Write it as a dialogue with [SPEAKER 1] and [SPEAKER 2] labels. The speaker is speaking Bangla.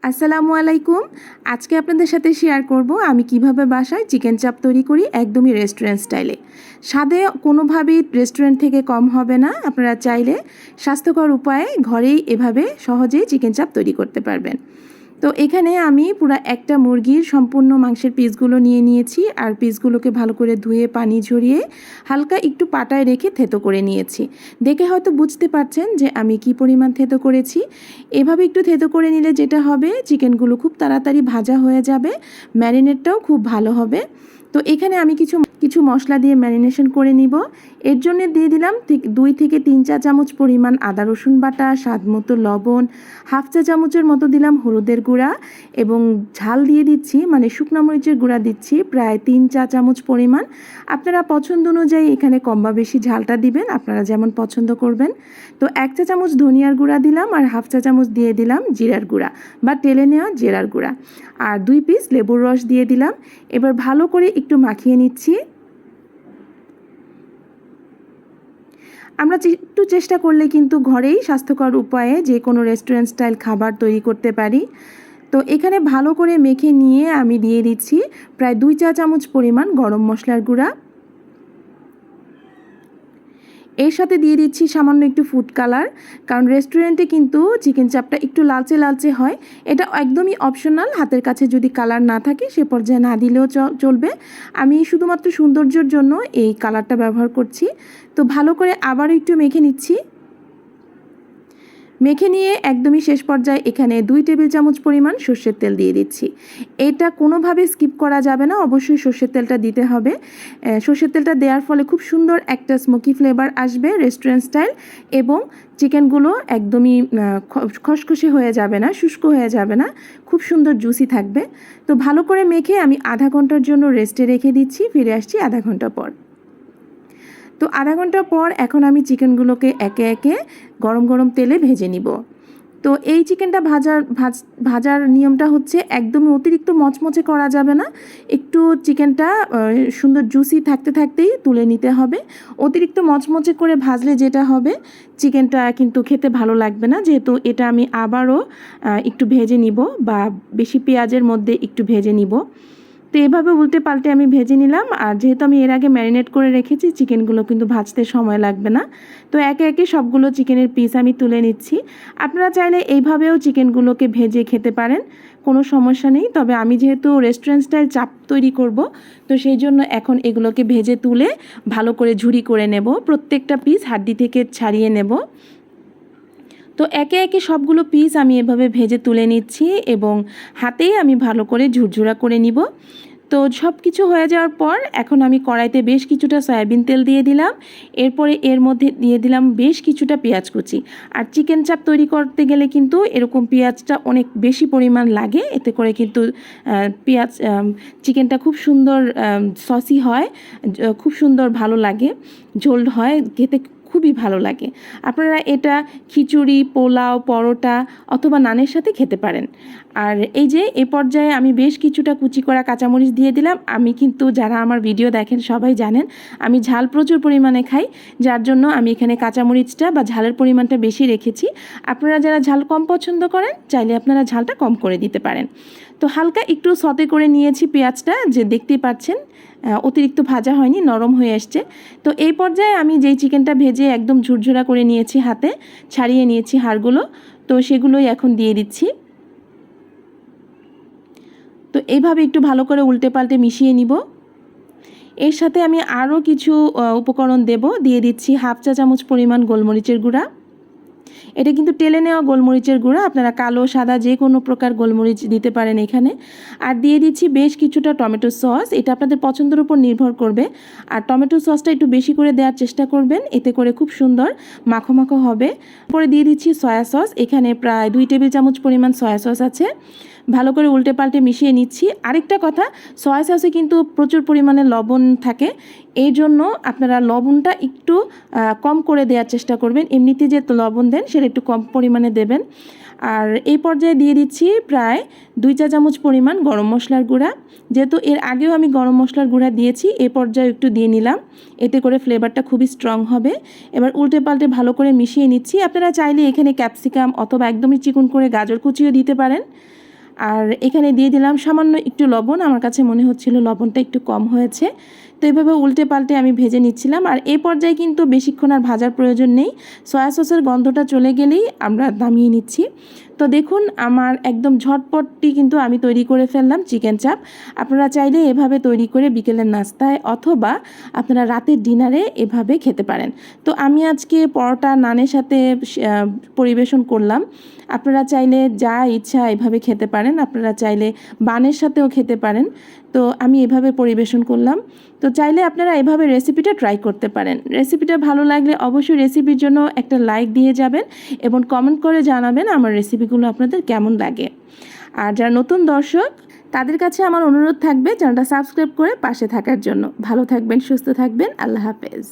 [SPEAKER 1] আসসালামু আলাইকুম। আজকে আপনাদের সাথে শেয়ার করব আমি কিভাবে বাসায় চিকেন চাপ তৈরি করি একদমই রেস্টুরেন্ট স্টাইলে। স্বাদে কোনোভাবেই রেস্টুরেন্ট থেকে কম হবে না। আপনারা চাইলে স্বাস্থ্যকর উপায়ে ঘরেই এভাবে সহজেই চিকেন চাপ তৈরি করতে পারবেন। তো এখানে আমি পুরো একটা মুরগির সম্পূর্ণ মাংসের পিসগুলো নিয়ে নিয়েছি আর পিসগুলোকে ভালো করে ধুয়ে পানি ঝরিয়ে হালকা একটু পাটায় রেখে থেতো করে নিয়েছি। দেখে হয়তো বুঝতে পারছেন যে আমি কি পরিমাণ থেতো করেছি। এভাবে একটু থেতো করে নিলে যেটা হবে চিকেনগুলো খুব তাড়াতাড়ি ভাজা হয়ে যাবে, ম্যারিনেটটাও খুব ভালো হবে। তো এখানে আমি কিছু মশলা দিয়ে ম্যারিনেশন করে নিব। এর জন্য দিয়ে দিলাম 2 থেকে 3 চা চামচ পরিমাণ আদা রসুন বাটা, স্বাদ মতো লবণ, হাফ চা চামচের মতো দিলাম হলুদের গুঁড়া এবং ঝাল দিয়ে দিচ্ছি, মানে শুকনো মরিচের গুঁড়া দিচ্ছি প্রায় 3 চা চামচ পরিমাণ। আপনারা পছন্দ অনুযায়ী এখানে কম বা বেশি ঝালটা দিবেন, আপনারা যেমন পছন্দ করবেন। তো 1 চা চামচ ধনিয়ার গুঁড়া দিলাম আর হাফ চা চামচ দিয়ে দিলাম জিরার গুঁড়া বা টেলে নেওয়া জিরার গুঁড়া, আর 2 পিস লেবুর রস দিয়ে দিলাম। এবার ভালো করে একটু মাখিয়ে নিচ্ছি। আমরা একটু চেষ্টা করলে কিন্তু ঘরেই স্বাস্থ্যকর উপায়ে যে কোনো রেস্টুরেন্ট স্টাইল খাবার তৈরি করতে পারি। তো এখানে ভালো করে মেখে নিয়ে আমি দিয়ে দিচ্ছি প্রায় 2 চা চামচ পরিমাণ গরম মশলার গুঁড়া। এর সাথে দিয়ে দিচ্ছি সামান্য একটু ফুড কালার, কারণ রেস্টুরেন্টে কিন্তু চিকেন চাপটা একটু লালচে লালচে হয়। এটা একদমই অপশনাল, হাতের কাছে যদি কালার না থাকে সে পর্যায়ে না দিলেও চলবে। আমি শুধুমাত্র সৌন্দর্যের জন্য এই কালারটা ব্যবহার করছি। তো ভালো করে আবারও একটু মেখে নিচ্ছি। মেখে নিয়ে একদমই শেষ পর্যায়ে এখানে 2 টেবিল চামচ পরিমাণ সর্ষের তেল দিয়ে দিচ্ছি। এটা কোনোভাবে স্কিপ করা যাবে না, অবশ্যই সর্ষের তেলটা দিতে হবে। সর্ষের তেলটা দেওয়ার ফলে খুব সুন্দর একটা স্মোকি ফ্লেভার আসবে রেস্টুরেন্ট স্টাইল, এবং চিকেনগুলো একদমই খসখসে হয়ে যাবে না, শুষ্ক হয়ে যাবে না, খুব সুন্দর জুসি থাকবে। তো ভালো করে মেখে আমি আধা ঘন্টার জন্য রেস্টে রেখে দিচ্ছি। ফিরে আসছি আধা ঘন্টা পর। তো আধা ঘন্টা পর এখন আমি চিকেনগুলোকে একে একে গরম গরম তেলে ভেজে নিব। তো এই চিকেনটা ভাজার নিয়মটা হচ্ছে একদমই অতিরিক্ত মচমচে করা যাবে না, একটু চিকেনটা সুন্দর জুসি থাকতে থাকতেই তুলে নিতে হবে। অতিরিক্ত মচমচে করে ভাজলে যেটা হবে চিকেনটা কিন্তু খেতে ভালো লাগবে না, যেহেতু এটা আমি আবারও একটু ভেজে নিব বা বেশি পেঁয়াজের মধ্যে একটু ভেজে নিব। তো এভাবে উল্টে পাল্টে আমি ভেজে নিলাম, আর যেহেতু আমি এর আগে ম্যারিনেট করে রেখেছি চিকেনগুলো কিন্তু ভাজতে সময় লাগবে না। তো একে একে সবগুলো চিকেনের পিস আমি তুলে নিচ্ছি। আপনারা চাইলে এইভাবেও চিকেনগুলোকে ভেজে খেতে পারেন, কোনো সমস্যা নেই। তবে আমি যেহেতু রেস্টুরেন্ট স্টাইল চাপ তৈরি করব, তো সেই জন্য এখন এগুলোকে ভেজে তুলে ভালো করে ঝুরি করে নেব, প্রত্যেকটা পিস হাড্ডি থেকে ছাড়িয়ে নেব। তো একে একে সবগুলো পিস আমি এভাবে ভেজে তুলে নিচ্ছি এবং হাতেই আমি ভালো করে ঝুরঝুরা করে নিব। তো সব কিছু হয়ে যাওয়ার পর এখন আমি কড়াইতে বেশ কিছুটা সয়াবিন তেল দিয়ে দিলাম। এরপরে এর মধ্যে দিয়ে দিলাম বেশ কিছুটা পেঁয়াজ কুচি। আর চিকেন চাপ তৈরি করতে গেলে কিন্তু এরকম পেঁয়াজটা অনেক বেশি পরিমাণ লাগে, এতে করে কিন্তু চিকেনটা খুব সুন্দর সসি হয়, খুব সুন্দর ভালো লাগে, ঝোল হয়, খেতে খুবই ভালো লাগে। আপনারা এটা খিচুড়ি, পোলাও, পরোটা অথবা নানের সাথে খেতে পারেন। আর এই যে এ পর্যায়ে আমি বেশ কিছুটা কুচি করা কাঁচামরিচ দিয়ে দিলাম। আমি কিন্তু যারা আমার ভিডিও দেখেন সবাই জানেন আমি ঝাল প্রচুর পরিমাণে খাই, যার জন্য আমি এখানে কাঁচামরিচটা বা ঝালের পরিমাণটা বেশি রেখেছি। আপনারা যারা ঝাল কম পছন্দ করেন চাইলে আপনারা ঝালটা কম করে দিতে পারেন। তো হালকা একটু সতে করে নিয়েছি পেঁয়াজটা, যে দেখতেই পাচ্ছেন অতিরিক্ত ভাজা হয়নি, নরম হয়ে আসছে। তো এই পর্যায়ে আমি যেই চিকেনটা ভেজে একদম ঝুরঝুরা করে নিয়েছি, হাতে ছাড়িয়ে নিয়েছি হাড়গুলো, তো সেগুলোই এখন দিয়ে দিচ্ছি। তো এইভাবে একটু ভালো করে উল্টে পাল্টে মিশিয়ে নিব। এর সাথে আমি আরও কিছু উপকরণ দিয়ে দিচ্ছি হাফ চা চামচ পরিমাণ গোলমরিচের গুঁড়া। এটা কিন্তু টেলে নেওয়া গোলমরিচের গুঁড়া, আপনারা কালো সাদা যে কোনো প্রকার গোলমরিচ দিতে পারেন এখানে। আর দিয়ে দিচ্ছি বেশ কিছুটা টমেটো সস, এটা আপনাদের পছন্দের উপর নির্ভর করবে। আর টমেটো সসটা একটু বেশি করে দেওয়ার চেষ্টা করবেন, এতে করে খুব সুন্দর মাখো মাখো হবে। পরে দিয়ে দিচ্ছি সয়া সস, এখানে প্রায় 2 টেবিল চামচ পরিমাণ সয়া সস আছে। ভালো করে উল্টে পাল্টে মিশিয়ে নিচ্ছি। আরেকটা কথা, সয়া সসে কিন্তু প্রচুর পরিমাণে লবণ থাকে, এই জন্য আপনারা লবণটা একটু কম করে দেওয়ার চেষ্টা করবেন। এমনিতে যে লবণ দেন সেটা একটু কম পরিমাণে দেবেন। আর এই পর্যায়ে দিয়ে দিচ্ছি প্রায় 2 চা চামচ পরিমাণ গরম মশলার গুঁড়া। যেহেতু এর আগেও আমি গরম মশলার গুঁড়া দিয়েছি, এই পর্যায়ে একটু দিয়ে নিলাম, এতে করে ফ্লেভারটা খুবই স্ট্রং হবে। এবার উল্টে পাল্টে ভালো করে মিশিয়ে নিচ্ছি। আপনারা চাইলে এখানে ক্যাপসিকাম অথবা একদমই চিকন করে গাজর কুচিও দিতে পারেন। আর এখানে দিয়ে দিলাম সামান্য একটু লবণ, আমার কাছে মনে হচ্ছিল লবণটা একটু কম হয়েছে। তো এভাবে উল্টে পাল্টে আমি ভেজে নিচ্ছিলাম। আর এই পর্যায়ে কিন্তু বেশিক্ষণ আর ভাজার প্রয়োজন নেই, সয়া সসের গন্ধটা চলে গেলেই আমরা নামিয়ে নিচ্ছি। তো দেখুন আমার একদম ঝটপটটি কিন্তু আমি তৈরি করে ফেললাম চিকেন চাপ। আপনারা চাইলে এভাবে তৈরি করে বিকেলের নাস্তায় অথবা আপনারা রাতের ডিনারে এভাবে খেতে পারেন। তো আমি আজকে পরোটা নানের সাথে পরিবেশন করলাম। আপনারা চাইলে যা ইচ্ছা এভাবে খেতে পারেন, আপনারা চাইলে বানের সাথেও খেতে পারেন। তো আমি এভাবে পরিবেশন করলাম। তো চাইলে আপনারা এভাবে রেসিপিটা ট্রাই করতে পারেন। রেসিপিটা ভালো লাগলে অবশ্যই রেসিপির জন্য একটা লাইক দিয়ে যাবেন এবং কমেন্ট করে জানাবেন আমার রেসিপিগুলো আপনাদের কেমন লাগে। আর যারা নতুন দর্শক তাদের কাছে আমার অনুরোধ থাকবে চ্যানেলটা সাবস্ক্রাইব করে পাশে থাকার জন্য। ভালো থাকবেন, সুস্থ থাকবেন, আল্লাহ হাফেজ।